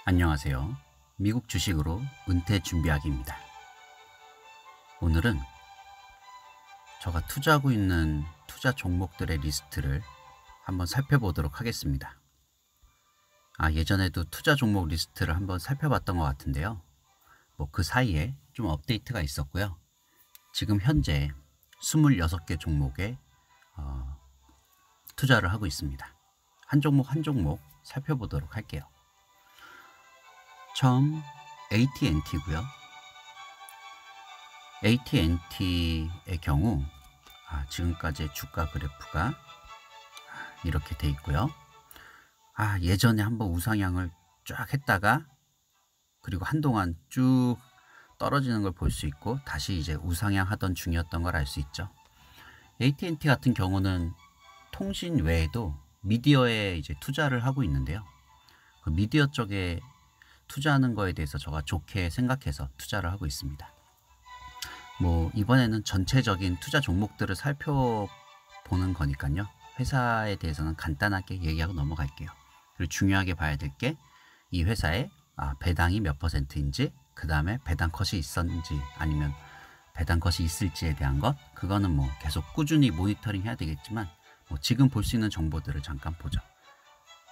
안녕하세요. 미국 주식으로 은퇴 준비하기입니다. 오늘은 제가 투자하고 있는 투자 종목들의 리스트를 한번 살펴보도록 하겠습니다. 예전에도 투자 종목 리스트를 한번 살펴봤던 것 같은데요. 그 사이에 좀 업데이트가 있었고요. 지금 현재 26개 종목에 투자를 하고 있습니다. 한 종목 한 종목 살펴보도록 할게요. 처음 AT&T고요. AT&T의 경우 지금까지의 주가 그래프가 이렇게 돼 있고요. 예전에 한번 우상향을 쫙 했다가 그리고 한동안 쭉 떨어지는 걸 볼 수 있고 다시 이제 우상향 하던 중이었던 걸 알 수 있죠. AT&T 같은 경우는 통신 외에도 미디어에 이제 투자를 하고 있는데요. 그 미디어 쪽에 투자하는 거에 대해서 제가 좋게 생각해서 투자를 하고 있습니다. 이번에는 전체적인 투자 종목들을 살펴보는 거니까요. 회사에 대해서는 간단하게 얘기하고 넘어갈게요. 그리고 중요하게 봐야 될 게 이 회사의 배당이 몇 %인지, 그 다음에 배당 컷이 있었는지 아니면 배당 컷이 있을지에 대한 것, 그거는 계속 꾸준히 모니터링 해야 되겠지만 지금 볼 수 있는 정보들을 잠깐 보죠.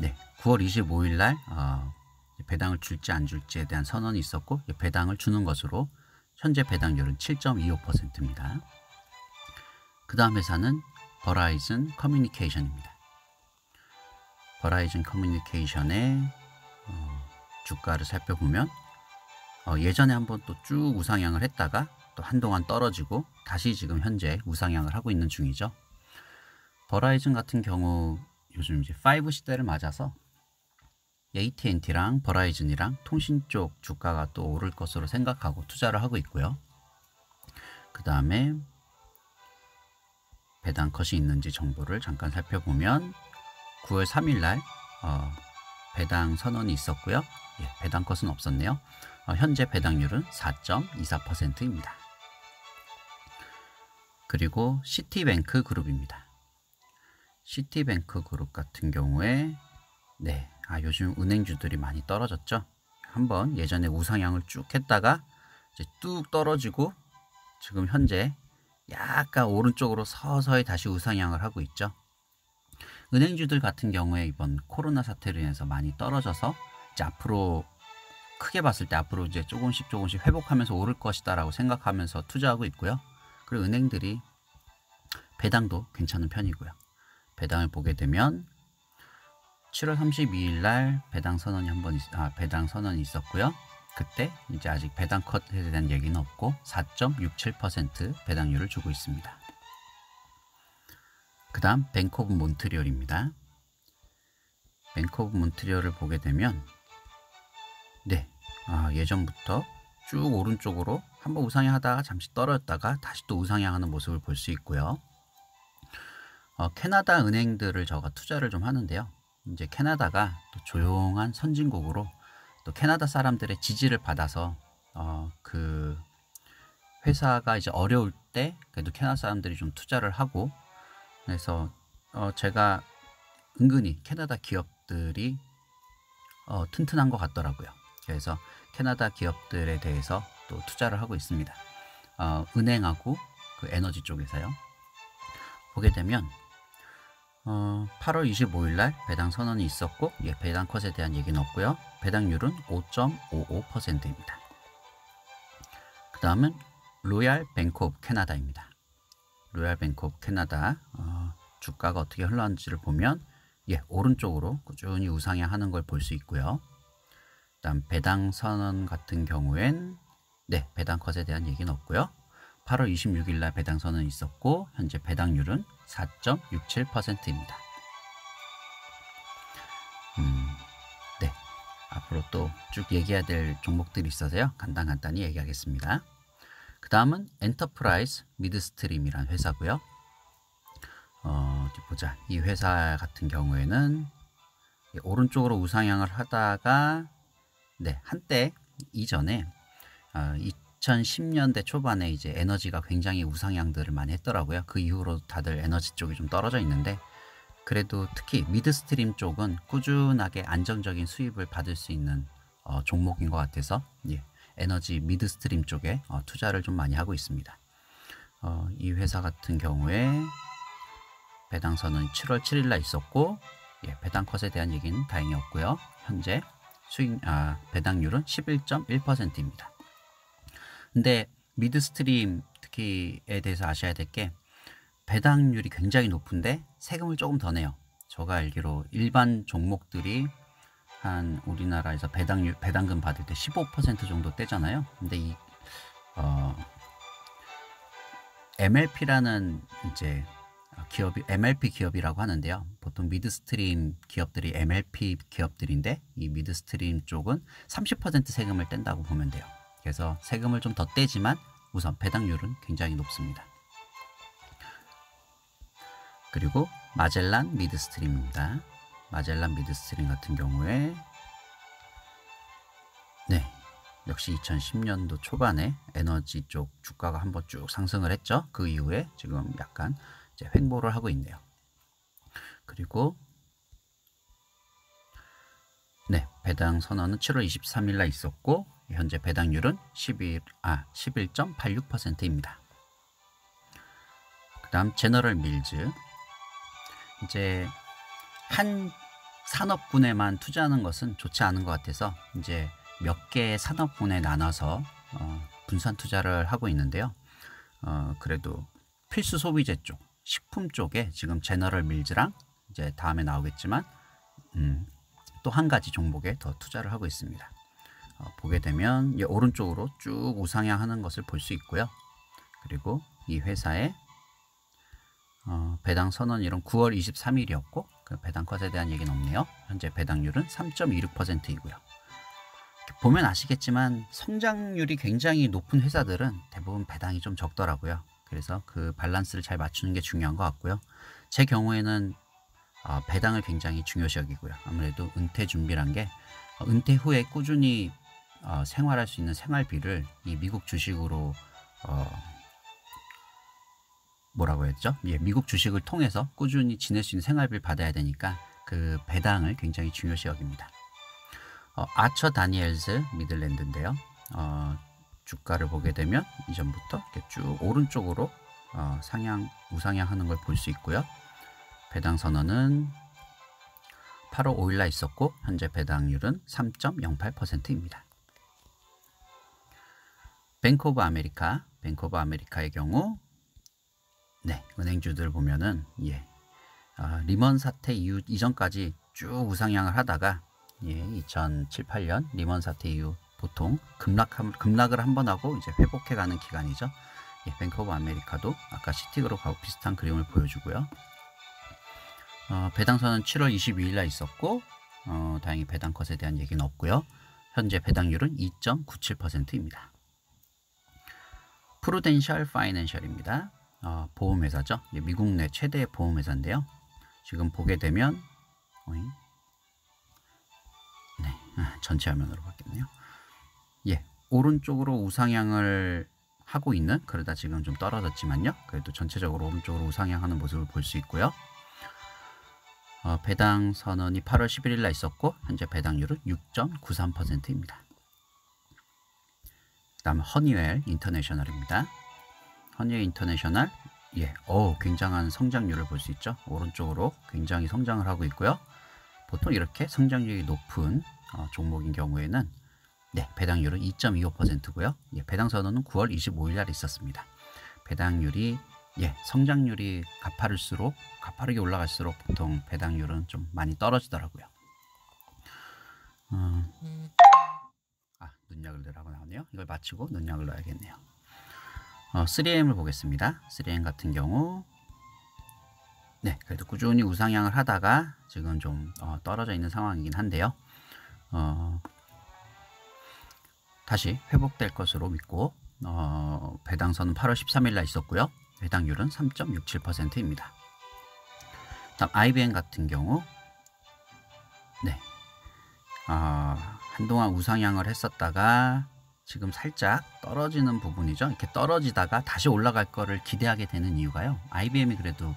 네, 9월 25일 날 배당을 줄지 안 줄지에 대한 선언이 있었고 배당을 주는 것으로 현재 배당률은 7.25%입니다. 그 다음 회사는 버라이즌 커뮤니케이션입니다. 버라이즌 커뮤니케이션의 주가를 살펴보면 예전에 한번 또 쭉 우상향을 했다가 또 한동안 떨어지고 다시 지금 현재 우상향을 하고 있는 중이죠. 버라이즌 같은 경우 요즘 이제 5 시대를 맞아서 AT&T랑 버라이즌이랑 통신 쪽 주가가 또 오를 것으로 생각하고 투자를 하고 있고요. 그 다음에 배당 컷이 있는지 정보를 잠깐 살펴보면 9월 3일 날 배당 선언이 있었고요. 배당 컷은 없었네요. 현재 배당률은 4.24%입니다. 그리고 시티뱅크 그룹입니다. 시티뱅크 그룹 같은 경우에 요즘 은행주들이 많이 떨어졌죠. 한번 예전에 우상향을 쭉 했다가 이제 뚝 떨어지고 지금 현재 약간 오른쪽으로 서서히 다시 우상향을 하고 있죠. 은행주들 같은 경우에 이번 코로나 사태로 인해서 많이 떨어져서 이제 앞으로 크게 봤을 때 앞으로 이제 조금씩 회복하면서 오를 것이다 라고 생각하면서 투자하고 있고요. 그리고 은행들이 배당도 괜찮은 편이고요. 배당을 보게 되면 7월 32일 날 배당 선언이 있었고요. 그때 이제 아직 배당 컷에 대한 얘기는 없고 4.67% 배당률을 주고 있습니다. 그 다음 뱅크 오브 몬트리올입니다. 뱅크 오브 몬트리올을 보게 되면 예전부터 쭉 오른쪽으로 한번 우상향하다가 잠시 떨어졌다가 다시 또 우상향하는 모습을 볼 수 있고요. 캐나다 은행들을 제가 투자를 좀 하는데요. 이제 캐나다가 또 조용한 선진국으로 또 캐나다 사람들의 지지를 받아서 그 회사가 이제 어려울 때 그래도 캐나다 사람들이 좀 투자를 하고, 그래서 제가 은근히 캐나다 기업들이 튼튼한 것 같더라고요. 그래서 캐나다 기업들에 대해서 또 투자를 하고 있습니다. 은행하고 그 에너지 쪽에서요. 보게 되면 8월 25일 날 배당 선언이 있었고 배당 컷에 대한 얘기는 없고요. 배당률은 5.55%입니다. 그 다음은 로얄 뱅크 오브 캐나다입니다. 로얄 뱅크 오브 캐나다 주가가 어떻게 흘러가는지를 보면 오른쪽으로 꾸준히 우상향하는 걸 볼 수 있고요. 그 다음 배당 선언 같은 경우엔 배당 컷에 대한 얘기는 없고요. 8월 26일 날 배당 선언이 있었고 현재 배당률은 4.67%입니다. 앞으로 또 쭉 얘기해야 될 종목들이 있어서요. 간단히 얘기하겠습니다. 그 다음은 엔터프라이즈 미드스트림이라는 회사고요. 어디 보자. 이 회사 같은 경우에는 오른쪽으로 우상향을 하다가 한때 이전에 2010년대 초반에 이제 에너지가 굉장히 우상향들을 많이 했더라고요. 그 이후로 다들 에너지 쪽이 좀 떨어져 있는데 그래도 특히 미드스트림 쪽은 꾸준하게 안정적인 수입을 받을 수 있는 종목인 것 같아서 예, 에너지 미드스트림 쪽에 투자를 좀 많이 하고 있습니다. 이 회사 같은 경우에 배당선은 7월 7일 날 있었고 예, 배당 컷에 대한 얘기는 다행히 없고요. 현재 배당률은 11.1%입니다. 근데 미드스트림 특히에 대해서 아셔야 될 게 배당률이 굉장히 높은데 세금을 조금 더 내요. 제가 알기로 일반 종목들이 한 우리나라에서 배당금 받을 때 15% 정도 떼잖아요. 근데 이 MLP라는 이제 기업이 MLP 기업이라고 하는데요. 보통 미드스트림 기업들이 MLP 기업들인데 이 미드스트림 쪽은 30% 세금을 뗀다고 보면 돼요. 그래서 세금을 좀 더 떼지만 우선 배당률은 굉장히 높습니다. 그리고 마젤란 미드스트림입니다. 마젤란 미드스트림 같은 경우에 네, 역시 2010년도 초반에 에너지 쪽 주가가 한번 쭉 상승을 했죠. 그 이후에 지금 약간 이제 횡보를 하고 있네요. 그리고 네, 배당 선언은 7월 23일 날 있었고 현재 배당률은 11.86%입니다. 그 다음 제너럴 밀즈. 이제 한 산업군에만 투자하는 것은 좋지 않은 것 같아서 이제 몇 개의 산업군에 나눠서 분산 투자를 하고 있는데요. 그래도 필수 소비재 쪽, 식품 쪽에 지금 제너럴 밀즈랑 이제 다음에 나오겠지만 또 한 가지 종목에 더 투자를 하고 있습니다. 보게 되면 오른쪽으로 쭉 우상향하는 것을 볼 수 있고요. 그리고 이 회사의 배당 선언일은 9월 23일이었고 그 배당 컷에 대한 얘기는 없네요. 현재 배당률은 3.26%이고요. 보면 아시겠지만 성장률이 굉장히 높은 회사들은 대부분 배당이 좀 적더라고요. 그래서 그 밸런스를 잘 맞추는 게 중요한 것 같고요. 제 경우에는 배당을 굉장히 중요시 여기고요. 아무래도 은퇴 준비란 게 은퇴 후에 꾸준히 생활할 수 있는 생활비를 이 미국 주식으로 뭐라고 했죠? 예, 미국 주식을 통해서 꾸준히 지낼 수 있는 생활비를 받아야 되니까 그 배당을 굉장히 중요시 여깁니다. 아처 다니엘즈 미들랜드인데요. 주가를 보게 되면 이전부터 이렇게 쭉 오른쪽으로 우상향하는 걸 볼 수 있고요. 배당 선언은 8월 5일 날 있었고 현재 배당률은 3.08%입니다. 뱅크 오브 아메리카의 경우 네, 은행주들 보면은 리먼 사태 이전까지 쭉 우상향을 하다가 2007, 8년 리먼 사태 이후 보통 급락을 한번 하고 이제 회복해가는 기간이죠. 뱅크 오브 아메리카도 아까 시티그룹하고 비슷한 그림을 보여주고요. 배당선은 7월 22일 날 있었고 다행히 배당 컷에 대한 얘기는 없고요. 현재 배당률은 2.97%입니다. 프루덴셜 파이낸셜입니다. 보험회사죠. 미국 내 최대의 보험회사인데요. 지금 보게 되면 네, 전체 화면으로 바뀌었네요. 오른쪽으로 우상향을 하고 있는, 그러다 지금 좀 떨어졌지만요. 그래도 전체적으로 오른쪽으로 우상향하는 모습을 볼 수 있고요. 배당 선언이 8월 11일 날 있었고 현재 배당률은 6.93%입니다. 그 다음 허니웰 인터내셔널입니다. 허니웰 인터내셔널 굉장한 성장률을 볼 수 있죠. 오른쪽으로 굉장히 성장을 하고 있고요. 보통 이렇게 성장률이 높은 종목인 경우에는 배당률은 2.25%고요. 배당 선언은 9월 25일 날 있었습니다. 배당률이 성장률이 가파르게 올라갈수록 보통 배당률은 좀 많이 떨어지더라고요. 눈약을 넣으라고 나오네요. 이걸 마치고 눈약을 넣어야겠네요. 3M을 보겠습니다. 3M 같은 경우 그래도 꾸준히 우상향을 하다가 지금 좀 떨어져 있는 상황이긴 한데요. 다시 회복될 것으로 믿고 배당선은 8월 13일 날 있었고요. 배당률은 3.67%입니다. 다음 IBM 같은 경우 한동안 우상향을 했었다가 지금 살짝 떨어지는 부분이죠. 이렇게 떨어지다가 다시 올라갈 거를 기대하게 되는 이유가요. IBM이 그래도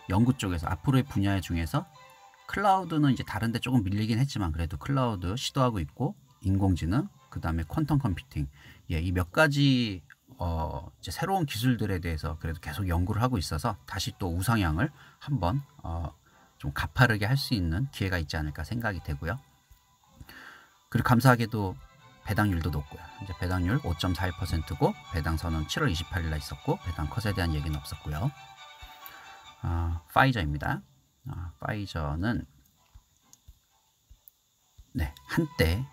연구 쪽에서 앞으로의 분야 중에서 클라우드는 이제 다른데 조금 밀리긴 했지만 그래도 클라우드 시도하고 있고 인공지능, 그 다음에 퀀텀 컴퓨팅, 예, 이 몇 가지 이제 새로운 기술들에 대해서 그래도 계속 연구를 하고 있어서 다시 또 우상향을 한번 좀 가파르게 할 수 있는 기회가 있지 않을까 생각이 되고요. 그리고 감사하게도 배당률도 높고요. 이제 배당률 5.41%고 배당 선언 7월 28일 날 있었고 배당 컷에 대한 얘기는 없었고요. 파이저입니다. 파이저는 네, 한때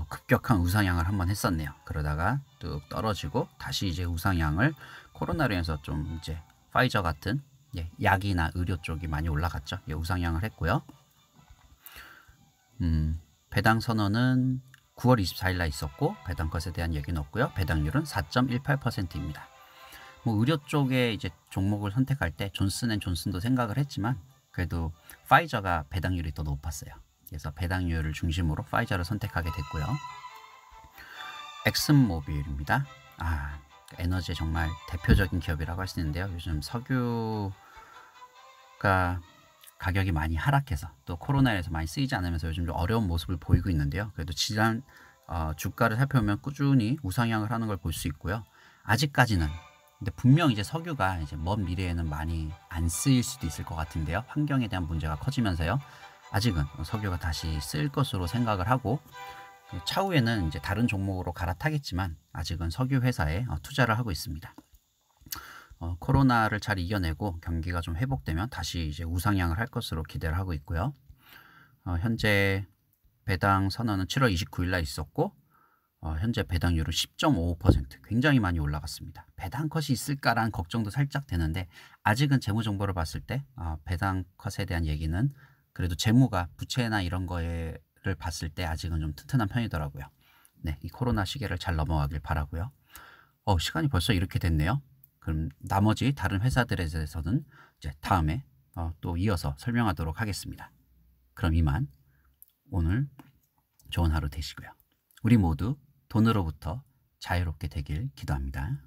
급격한 우상향을 한번 했었네요. 그러다가 뚝 떨어지고 다시 이제 우상향을 코로나로 인해서 좀 이제 파이저 같은 예, 약이나 의료 쪽이 많이 올라갔죠. 예, 우상향을 했고요. 배당 선언은 9월 24일 날 있었고 배당 컷에 대한 얘기는 없고요. 배당률은 4.18%입니다. 뭐 의료 쪽에 이제 종목을 선택할 때 존슨앤존슨도 생각을 했지만 그래도 파이저가 배당률이 더 높았어요. 그래서 배당률을 중심으로 파이저를 선택하게 됐고요. 엑슨모빌입니다. 에너지의 정말 대표적인 기업이라고 할 수 있는데요. 요즘 석유가 가격이 많이 하락해서 또 코로나에서 많이 쓰이지 않으면서 요즘 좀 어려운 모습을 보이고 있는데요. 그래도 지난 주가를 살펴보면 꾸준히 우상향을 하는 걸 볼 수 있고요. 아직까지는 근데 분명 이제 석유가 이제 먼 미래에는 많이 안 쓰일 수도 있을 것 같은데요. 환경에 대한 문제가 커지면서요. 아직은 석유가 다시 쓸 것으로 생각을 하고 차후에는 이제 다른 종목으로 갈아타겠지만 아직은 석유 회사에 투자를 하고 있습니다. 코로나를 잘 이겨내고 경기가 좀 회복되면 다시 이제 우상향을 할 것으로 기대를 하고 있고요. 현재 배당 선언은 7월 29일 날 있었고 현재 배당률은 10.55%, 굉장히 많이 올라갔습니다. 배당 컷이 있을까라는 걱정도 살짝 되는데 아직은 재무 정보를 봤을 때 배당 컷에 대한 얘기는 그래도 재무가 부채나 이런 거를 봤을 때 아직은 좀 튼튼한 편이더라고요. 네, 이 코로나 시기를 잘 넘어가길 바라고요. 시간이 벌써 이렇게 됐네요. 그럼 나머지 다른 회사들에 대해서는 이제 다음에 또 이어서 설명하도록 하겠습니다. 그럼 이만 오늘 좋은 하루 되시고요. 우리 모두 돈으로부터 자유롭게 되길 기도합니다.